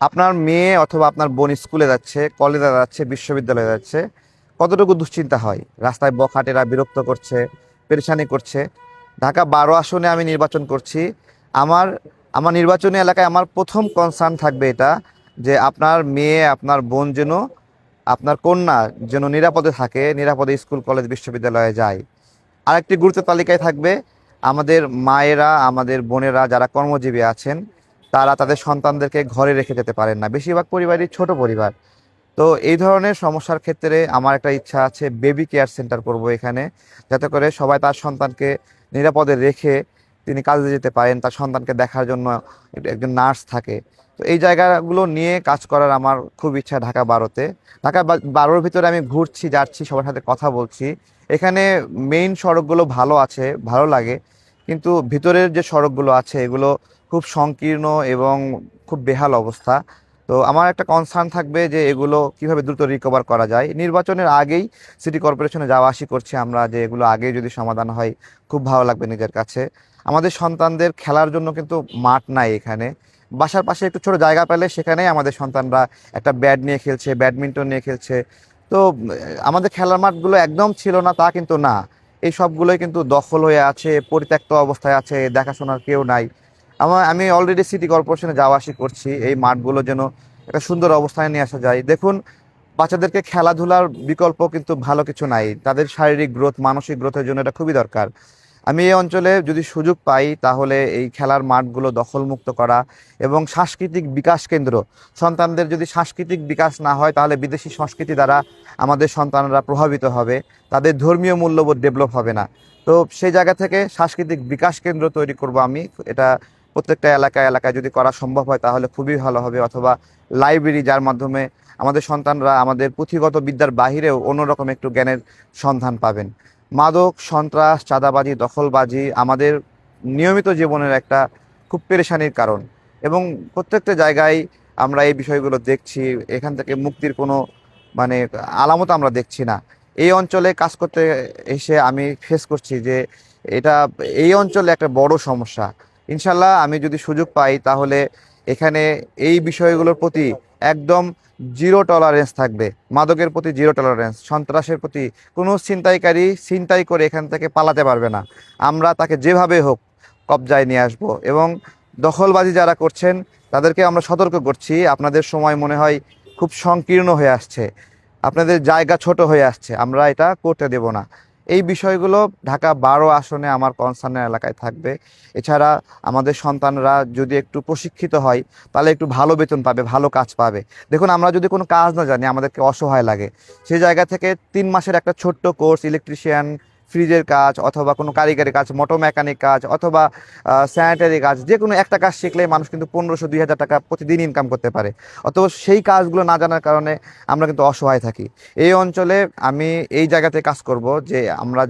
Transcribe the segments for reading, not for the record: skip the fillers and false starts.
আপনার মেয়ে অথবা আপনার বোন স্কুলে যাচ্ছে, কলেজে যাচ্ছে, বিশ্ববিদ্যালয়ে যাচ্ছে, কতটুকু দুশ্চিন্তা হয়? রাস্তায় বখাটেরা বিরক্ত করছে, পেরেশানি করছে। ঢাকা 12 আসনে আমি নির্বাচন করছি। আমার আমার নির্বাচনী এলাকায় আমার প্রথম কনসার্ন থাকবে এটা, যে আপনার মেয়ে, আপনার বোন যেন, আপনার কন্যা যেন নিরাপদে থাকে, নিরাপদে স্কুল, কলেজ, বিশ্ববিদ্যালয়ে যায়। আরেকটি গুরুত্ব তালিকায় থাকবে আমাদের মায়েরা, আমাদের বোনেরা যারা কর্মজীবী আছেন, তারা তাদের সন্তানদেরকে ঘরে রেখে যেতে পারেন না। বেশিরভাগ পরিবারই ছোট পরিবার। তো এই ধরনের সমস্যার ক্ষেত্রে আমার একটা ইচ্ছা আছে, বেবি কেয়ার সেন্টার করব এখানে, যাতে করে সবাই তার সন্তানকে নিরাপদে রেখে তিনি কাজে যেতে পারেন, তার সন্তানকে দেখার জন্য একজন নার্স থাকে। তো এই জায়গাগুলো নিয়ে কাজ করার আমার খুব ইচ্ছা ঢাকা 12-তে। ঢাকা 12-র ভিতরে আমি ঘুরছি, যাচ্ছি, সবার সাথে কথা বলছি। এখানে মেইন সড়কগুলো ভালো আছে, ভালো লাগে, কিন্তু ভিতরের যে সড়কগুলো আছে এগুলো খুব সংকীর্ণ এবং খুব বেহাল অবস্থা। তো আমার একটা কনসার্ন থাকবে যে এগুলো কিভাবে দ্রুত রিকভার করা যায়। নির্বাচনের আগেই সিটি কর্পোরেশনে যাওয়া আসি করছি আমরা, যে এগুলো আগেই যদি সমাধান হয় খুব ভালো লাগবে নিজের কাছে। আমাদের সন্তানদের খেলার জন্য কিন্তু মাঠ নাই এখানে। বাসার পাশে একটু ছোট জায়গা পেলে সেখানেই আমাদের সন্তানরা একটা ব্যাট নিয়ে খেলছে, ব্যাডমিন্টন নিয়ে খেলছে। তো আমাদের খেলার মাঠগুলো একদম ছিল না তা কিন্তু না, এই সবগুলোই কিন্তু দখল হয়ে আছে, পরিত্যক্ত অবস্থায় আছে, দেখাশোনার কেউ নাই। আমি অলরেডি সিটি কর্পোরেশনে যাওয়া আসি করছি এই মাঠগুলো যেন একটা সুন্দর অবস্থায় নিয়ে আসা যায়। দেখুন, বাচ্চাদেরকে খেলাধুলার বিকল্প কিন্তু ভালো কিছু নাই, তাদের শারীরিক গ্রোথ, মানসিক গ্রোথের জন্য এটা খুবই দরকার। আমি এই অঞ্চলে যদি সুযোগ পাই তাহলে এই খেলার মাঠগুলো দখলমুক্ত করা এবং সাংস্কৃতিক বিকাশ কেন্দ্র, সন্তানদের যদি সাংস্কৃতিক বিকাশ না হয় তাহলে বিদেশি সংস্কৃতি দ্বারা আমাদের সন্তানরা প্রভাবিত হবে, তাদের ধর্মীয় মূল্যবোধ ডেভেলপ হবে না। তো সেই জায়গা থেকে সাংস্কৃতিক বিকাশ কেন্দ্র তৈরি করব আমি। এটা প্রত্যেকটা এলাকায় এলাকায় যদি করা সম্ভব হয় তাহলে খুবই ভালো হবে। অথবা লাইব্রেরি, যার মাধ্যমে আমাদের সন্তানরা আমাদের পুঁথিগত বিদ্যার বাহিরেও অন্যরকম একটু জ্ঞানের সন্ধান পাবেন। মাদক, সন্ত্রাস, চাঁদাবাজি, দখলবাজি আমাদের নিয়মিত জীবনের একটা খুব পেরেশানির কারণ, এবং প্রত্যেকটা জায়গায় আমরা এই বিষয়গুলো দেখছি। এখান থেকে মুক্তির কোনো মানে আলামত আমরা দেখছি না। এই অঞ্চলে কাজ করতে এসে আমি ফেস করছি যে এটা এই অঞ্চলে একটা বড় সমস্যা। ইনশাল্লাহ আমি যদি সুযোগ পাই তাহলে এখানে এই বিষয়গুলোর প্রতি একদম জিরো টলারেন্স থাকবে। মাদকের প্রতি জিরো টলারেন্স, সন্ত্রাসের প্রতি কোনো ছিনতাইকারী ছিনতাই করে এখান থেকে পালাতে পারবে না। আমরা তাকে যেভাবে হোক কবজায় নিয়ে আসব। এবং দখলবাজি যারা করছেন তাদেরকে আমরা সতর্ক করছি, আপনাদের সময় মনে হয় খুব সংকীর্ণ হয়ে আসছে, আপনাদের জায়গা ছোট হয়ে আসছে, আমরা এটা করতে দেব না। এই বিষয়গুলো ঢাকা 12 আসনে আমার কনসার্নের এলাকায় থাকবে। এছাড়া আমাদের সন্তানরা যদি একটু প্রশিক্ষিত হয় তাহলে একটু ভালো বেতন পাবে, ভালো কাজ পাবে। দেখুন, আমরা যদি কোনো কাজ না জানি আমাদেরকে অসহায় লাগে। সেই জায়গা থেকে 3 মাসের একটা ছোট্ট কোর্স, ইলেকট্রিশিয়ান, ফ্রিজের কাজ, অথবা কোনো কারিগরি কাজ, মোটর মেকানিক কাজ, অথবা স্যানিটারি কাজ, যে কোনো একটা কাজ শিখলে মানুষ কিন্তু 1500-2000 টাকা প্রতিদিন ইনকাম করতে পারে। অথবা সেই কাজগুলো না জানার কারণে আমরা কিন্তু অসহায় থাকি। এই অঞ্চলে আমি এই জায়গাতে কাজ করব যে আমরা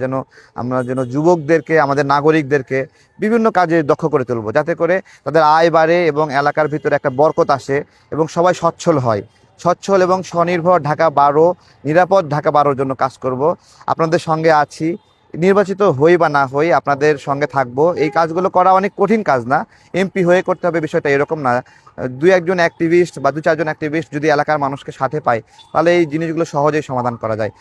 যেন যুবকদেরকে, আমাদের নাগরিকদেরকে বিভিন্ন কাজে দক্ষ করে তুলব, যাতে করে তাদের আয় বাড়ে এবং এলাকার ভিতরে একটা বরকত আসে এবং সবাই সচ্ছল হয়। সচ্ছল এবং স্বনির্ভর ঢাকা 12, নিরাপদ ঢাকা 12-র জন্য কাজ করব। আপনাদের সঙ্গে আছি, নির্বাচিত হই বা না হই আপনাদের সঙ্গে থাকবো। এই কাজগুলো করা অনেক কঠিন কাজ না, এমপি হয়ে করতে হবে বিষয়টা এরকম না। দুই একজন অ্যাক্টিভিস্ট বা 2-4 জন অ্যাক্টিভিস্ট যদি এলাকার মানুষকে সাথে পায় তাহলে এই জিনিসগুলো সহজেই সমাধান করা যায়।